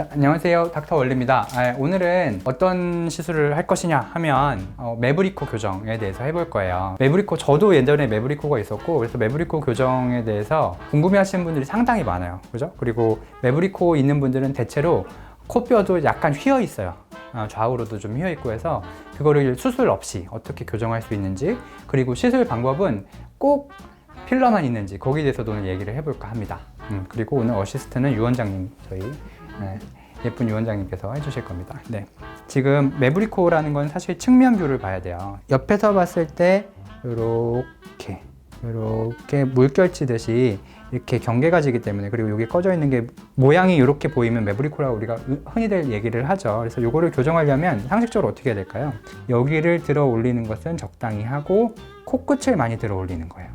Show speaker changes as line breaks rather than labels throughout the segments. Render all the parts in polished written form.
안녕하세요, 닥터 월리입니다. 오늘은 어떤 시술을 할 것이냐 하면 매부리코 교정에 대해서 해볼 거예요. 매부리코, 저도 예전에 매부리코가 있었고, 그래서 매부리코 교정에 대해서 궁금해 하시는 분들이 상당히 많아요. 그죠? 그리고 매부리코 있는 분들은 대체로 코뼈도 약간 휘어 있어요. 좌우로도 좀 휘어 있고 해서 그거를 수술 없이 어떻게 교정할 수 있는지, 그리고 시술 방법은 꼭 필러만 있는지 거기에 대해서도 오늘 얘기를 해볼까 합니다. 그리고 오늘 어시스트는 유 원장님, 저희 예쁜 유 원장님께서 해주실 겁니다. 네. 지금 매부리코라는 건 사실 측면 뷰를 봐야 돼요. 옆에서 봤을 때 이렇게 물결치듯이 이렇게 경계가 지기 때문에, 그리고 여기 꺼져 있는 게 모양이 이렇게 보이면 매부리코라고 우리가 흔히들 얘기를 하죠. 그래서 이거를 교정하려면 상식적으로 어떻게 해야 될까요? 여기를 들어 올리는 것은 적당히 하고 코끝을 많이 들어 올리는 거예요.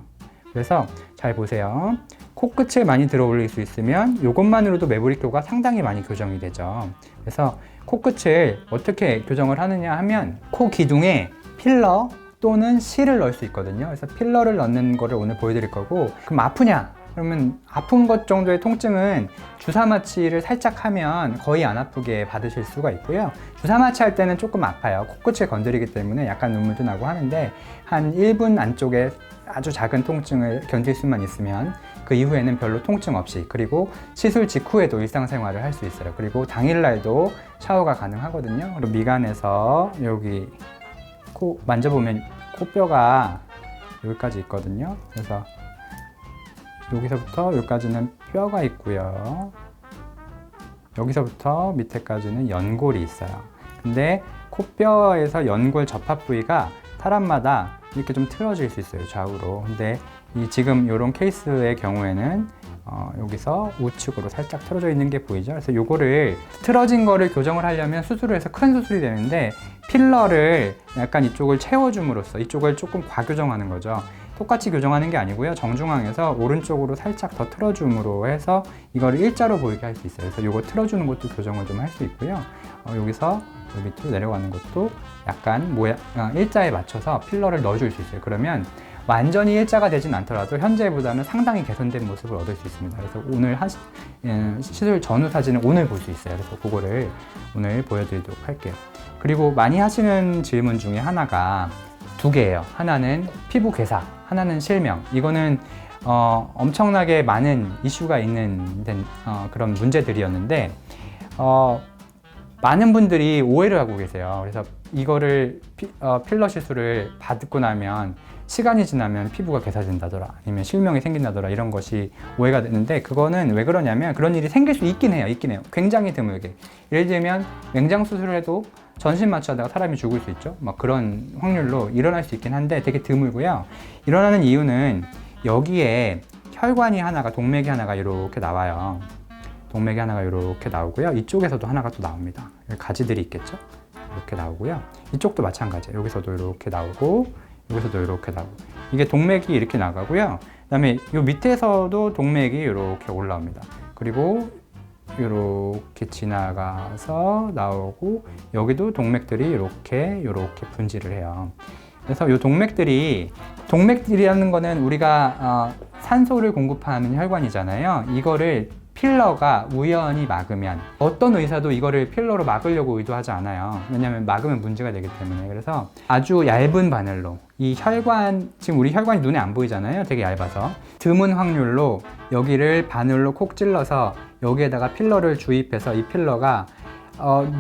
그래서 잘 보세요. 코끝을 많이 들어 올릴 수 있으면 이것만으로도 매부리코가 상당히 많이 교정이 되죠. 그래서 코끝을 어떻게 교정을 하느냐 하면 코 기둥에 필러 또는 실을 넣을 수 있거든요. 그래서 필러를 넣는 거를 오늘 보여드릴 거고, 그럼 아프냐? 그러면 아픈 것 정도의 통증은 주사 마취를 살짝 하면 거의 안 아프게 받으실 수가 있고요. 주사 마취 할 때는 조금 아파요. 코끝을 건드리기 때문에 약간 눈물도 나고 하는데, 한 1분 안쪽에 아주 작은 통증을 견딜 수만 있으면 그 이후에는 별로 통증 없이, 그리고 시술 직후에도 일상생활을 할 수 있어요. 그리고 당일날도 샤워가 가능하거든요. 그리고 미간에서 여기 코 만져보면 코뼈가 여기까지 있거든요. 그래서 여기서부터 여기까지는 뼈가 있고요. 여기서부터 밑에까지는 연골이 있어요. 근데 코뼈에서 연골 접합 부위가 사람마다 이렇게 좀 틀어질 수 있어요, 좌우로. 근데 지금 이런 케이스의 경우에는 여기서 우측으로 살짝 틀어져 있는 게 보이죠? 그래서 요거를 틀어진 거를 교정을 하려면 수술을 해서 큰 수술이 되는데, 필러를 약간 이쪽을 채워줌으로써 이쪽을 조금 과교정하는 거죠. 똑같이 교정하는 게 아니고요. 정중앙에서 오른쪽으로 살짝 더 틀어줌으로 해서 이거를 일자로 보이게 할 수 있어요. 그래서 요거 틀어주는 것도 교정을 좀 할 수 있고요. 여기서 밑으로 내려가는 것도 약간 모양 일자에 맞춰서 필러를 넣어줄 수 있어요. 그러면 완전히 일자가 되진 않더라도 현재보다는 상당히 개선된 모습을 얻을 수 있습니다. 그래서 오늘 시술 전후 사진을 오늘 볼 수 있어요. 그래서 그거를 오늘 보여드리도록 할게요. 그리고 많이 하시는 질문 중에 하나가 두 개예요. 하나는 피부 괴사, 하나는 실명. 이거는 엄청나게 많은 이슈가 있는 그런 문제들이었는데, 많은 분들이 오해를 하고 계세요. 그래서 이거를 필러 시술을 받고 나면 시간이 지나면 피부가 괴사된다더라, 아니면 실명이 생긴다더라, 이런 것이 오해가 되는데, 그거는 왜 그러냐면 그런 일이 생길 수 있긴 해요. 굉장히 드물게. 예를 들면 맹장 수술을 해도 전신 마취하다가 사람이 죽을 수 있죠. 막 그런 확률로 일어날 수 있긴 한데 되게 드물고요. 일어나는 이유는 여기에 혈관이 하나가, 동맥이 하나가 이렇게 나와요. 동맥이 하나가 이렇게 나오고요. 이쪽에서도 하나가 또 나옵니다. 가지들이 있겠죠? 이렇게 나오고요. 이쪽도 마찬가지예요. 여기서도 이렇게 나오고, 여기서도 이렇게 나오고. 이게 동맥이 이렇게 나가고요. 그 다음에 이 밑에서도 동맥이 이렇게 올라옵니다. 그리고 이렇게 지나가서 나오고, 여기도 동맥들이 이렇게 분지를 해요. 그래서 이 동맥들이라는 거는 우리가 산소를 공급하는 혈관이잖아요. 이거를 필러가 우연히 막으면, 어떤 의사도 이거를 필러로 막으려고 의도하지 않아요. 왜냐하면 막으면 문제가 되기 때문에. 그래서 아주 얇은 바늘로, 이 혈관, 지금 우리 혈관이 눈에 안 보이잖아요. 되게 얇아서 드문 확률로 여기를 바늘로 콕 찔러서 여기에다가 필러를 주입해서 이 필러가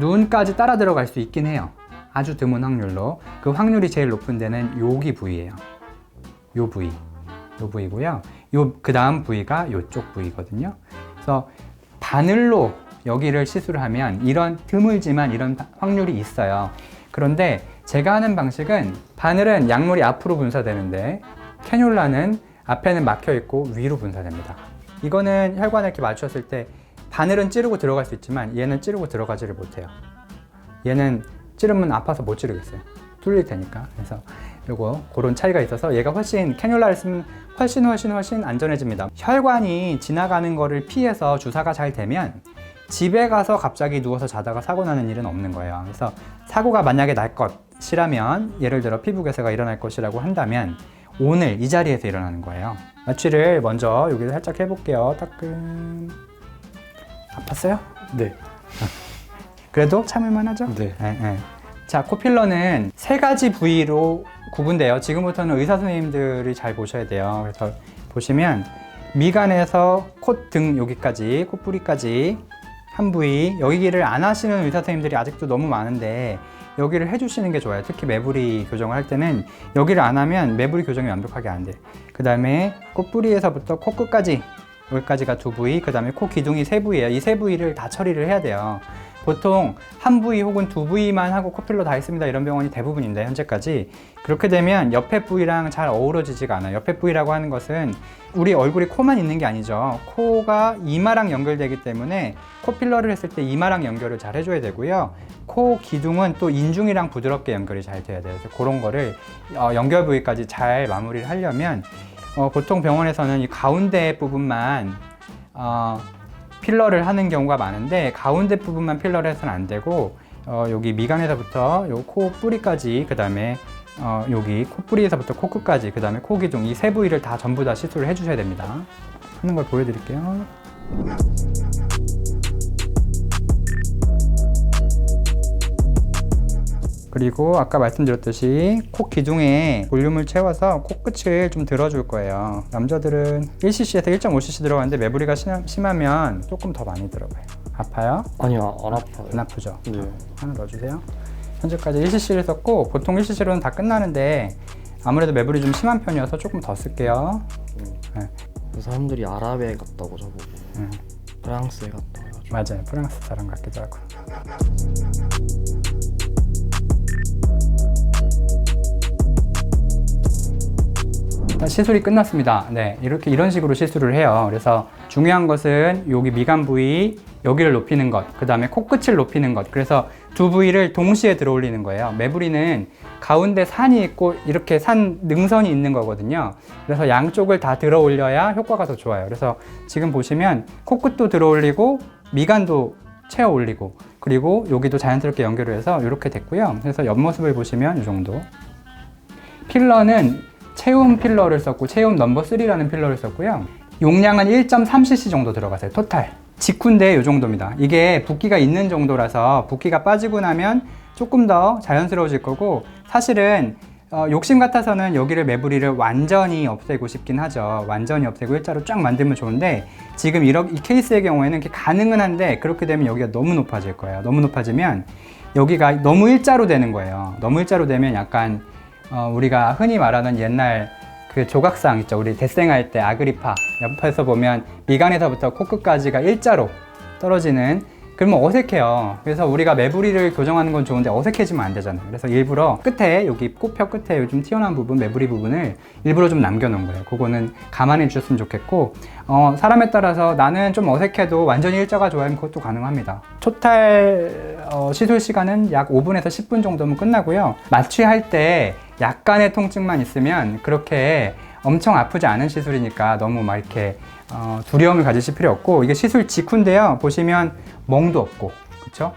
눈까지 따라 들어갈 수 있긴 해요. 아주 드문 확률로. 그 확률이 제일 높은 데는 여기 부위예요. 요 부위고요. 그 다음 부위가 요쪽 부위거든요. 그래서 바늘로 여기를 시술하면 드물지만 이런 확률이 있어요. 그런데 제가 하는 방식은, 바늘은 약물이 앞으로 분사되는데 캐뉼라는 앞에는 막혀 있고 위로 분사됩니다. 이거는 혈관을 이렇게 맞췄을 때 바늘은 찌르고 들어갈 수 있지만 얘는 찌르고 들어가지를 못해요. 얘는 찌르면 아파서 못 찌르겠어요. 뚫릴 테니까. 그래서 그런 차이가 있어서 얘가 캐뉼라를 쓰면 훨씬 안전해집니다. 혈관이 지나가는 거를 피해서 주사가 잘 되면 집에 가서 갑자기 누워서 자다가 사고 나는 일은 없는 거예요. 그래서 사고가 만약에 날 것이라면, 예를 들어 피부 괴사가 일어날 것이라고 한다면 오늘 이 자리에서 일어나는 거예요. 마취를 먼저 여기를 살짝 해볼게요. 따끔. 아팠어요?
네.
그래도 참을만 하죠?
네.
자, 코필러는 세 가지 부위로 구분돼요. 지금부터는 의사 선생님들이 잘 보셔야 돼요. 그래서 보시면 미간에서 콧등 여기까지, 콧뿌리까지 한 부위, 여기를 안 하시는 의사 선생님들이 아직도 너무 많은데 여기를 해주시는 게 좋아요. 특히 매부리 교정을 할 때는 여기를 안 하면 매부리 교정이 완벽하게 안 돼요. 그 다음에 콧뿌리에서부터 코끝까지, 여기까지가 두 부위, 그 다음에 코 기둥이 세 부위예요. 이 세 부위를 다 처리를 해야 돼요. 보통 한 부위 혹은 두 부위만 하고 코필러 다 했습니다 이런 병원이 대부분인데 현재까지 그렇게 되면 옆에 부위랑 잘 어우러지지가 않아요. 옆에 부위라고 하는 것은 우리 얼굴에 코만 있는 게 아니죠. 코가 이마랑 연결되기 때문에 코필러를 했을 때 이마랑 연결을 잘 해줘야 되고요. 코 기둥은 또 인중이랑 부드럽게 연결이 잘 돼야 돼요. 그래서 그런 거를 연결 부위까지 잘 마무리를 하려면 보통 병원에서는 이 가운데 부분만 필러를 하는 경우가 많은데 가운데 부분만 필러를 해서는 안 되고 여기 미간에서부터 요 코 뿌리까지 그 다음에 여기 콧뿌리에서부터 코끝까지 그 다음에 코 기둥 이 세 부위를 다 전부 다 시술을 해주셔야 됩니다. 하는 걸 보여드릴게요. 그리고 아까 말씀드렸듯이 코 기둥에 볼륨을 채워서 코끝을 좀 들어줄 거예요. 남자들은 1cc에서 1.5cc 들어가는데 매부리가 심하면 조금 더 많이 들어가요. 아파요?
아니요, 안 아파요.
안 아프죠?
네.
하나 넣어주세요. 현재까지 1cc를 썼고 보통 1cc로는 다 끝나는데 아무래도 매부리 좀 심한 편이어서 조금 더 쓸게요. 네.
그 사람들이 아랍에 갔다고 저보고 프랑스에 갔다 해가지고.
맞아요. 프랑스 사람 같기도 하고. 시술이 끝났습니다. 네, 이런 식으로 시술을 해요. 그래서 중요한 것은 여기 미간 부위, 여기를 높이는 것, 그 다음에 코끝을 높이는 것. 그래서 두 부위를 동시에 들어 올리는 거예요. 매부리는 가운데 산이 있고 이렇게 산 능선이 있는 거거든요. 그래서 양쪽을 다 들어 올려야 효과가 더 좋아요. 그래서 지금 보시면 코끝도 들어 올리고 미간도 채워 올리고 그리고 여기도 자연스럽게 연결을 해서 이렇게 됐고요. 그래서 옆모습을 보시면 이 정도. 필러는 체움 필러를 썼고 체움 넘버 3라는 필러를 썼고요. 용량은 1.3cc 정도 들어가세요. 토탈. 직후인데 이 정도입니다. 이게 붓기가 있는 정도라서 붓기가 빠지고 나면 조금 더 자연스러워질 거고 사실은 욕심 같아서는 여기를 매부리를 완전히 없애고 싶긴 하죠. 완전히 없애고 일자로 쫙 만들면 좋은데 지금 이 케이스의 경우에는 가능은 한데 그렇게 되면 여기가 너무 높아질 거예요. 너무 높아지면 여기가 너무 일자로 되는 거예요. 너무 일자로 되면 약간 우리가 흔히 말하는 옛날 그 조각상 있죠. 우리 대생할 때 아그리파 옆에서 보면 미간에서부터 코끝까지가 일자로 떨어지는 그러면 어색해요. 그래서 우리가 매부리를 교정하는 건 좋은데 어색해지면 안 되잖아요. 그래서 일부러 끝에 여기 코뼈 끝에 요즘 튀어나온 부분 매부리 부분을 일부러 좀 남겨놓은 거예요. 그거는 감안해 주셨으면 좋겠고 사람에 따라서 나는 좀 어색해도 완전히 일자가 좋아하면 그것도 가능합니다. 토탈 시술 시간은 약 5분에서 10분 정도면 끝나고요. 마취할 때 약간의 통증만 있으면 그렇게 엄청 아프지 않은 시술이니까 너무 막 이렇게 두려움을 가지실 필요 없고 이게 시술 직후인데요. 보시면 멍도 없고 그쵸?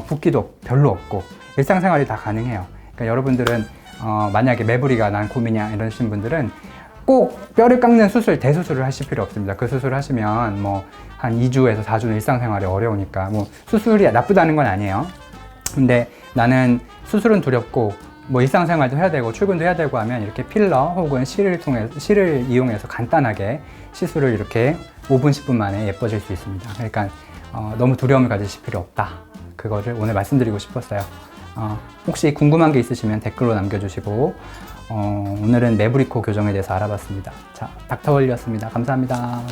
붓기도 별로 없고 일상생활이 다 가능해요. 그러니까 여러분들은 만약에 매부리가 난 고민이야 이러신 분들은 꼭 뼈를 깎는 수술, 대수술을 하실 필요 없습니다. 그 수술을 하시면 뭐 한 2주에서 4주는 일상생활이 어려우니까 뭐 수술이 나쁘다는 건 아니에요. 근데 나는 수술은 두렵고 뭐 일상생활도 해야 되고 출근도 해야 되고 하면 이렇게 필러 혹은 실을 이용해서 간단하게 시술을 이렇게 5분, 10분 만에 예뻐질 수 있습니다. 그러니까 너무 두려움을 가지실 필요 없다. 그거를 오늘 말씀드리고 싶었어요. 혹시 궁금한 게 있으시면 댓글로 남겨주시고 오늘은 매부리코 교정에 대해서 알아봤습니다. 자, 닥터월리였습니다. 감사합니다.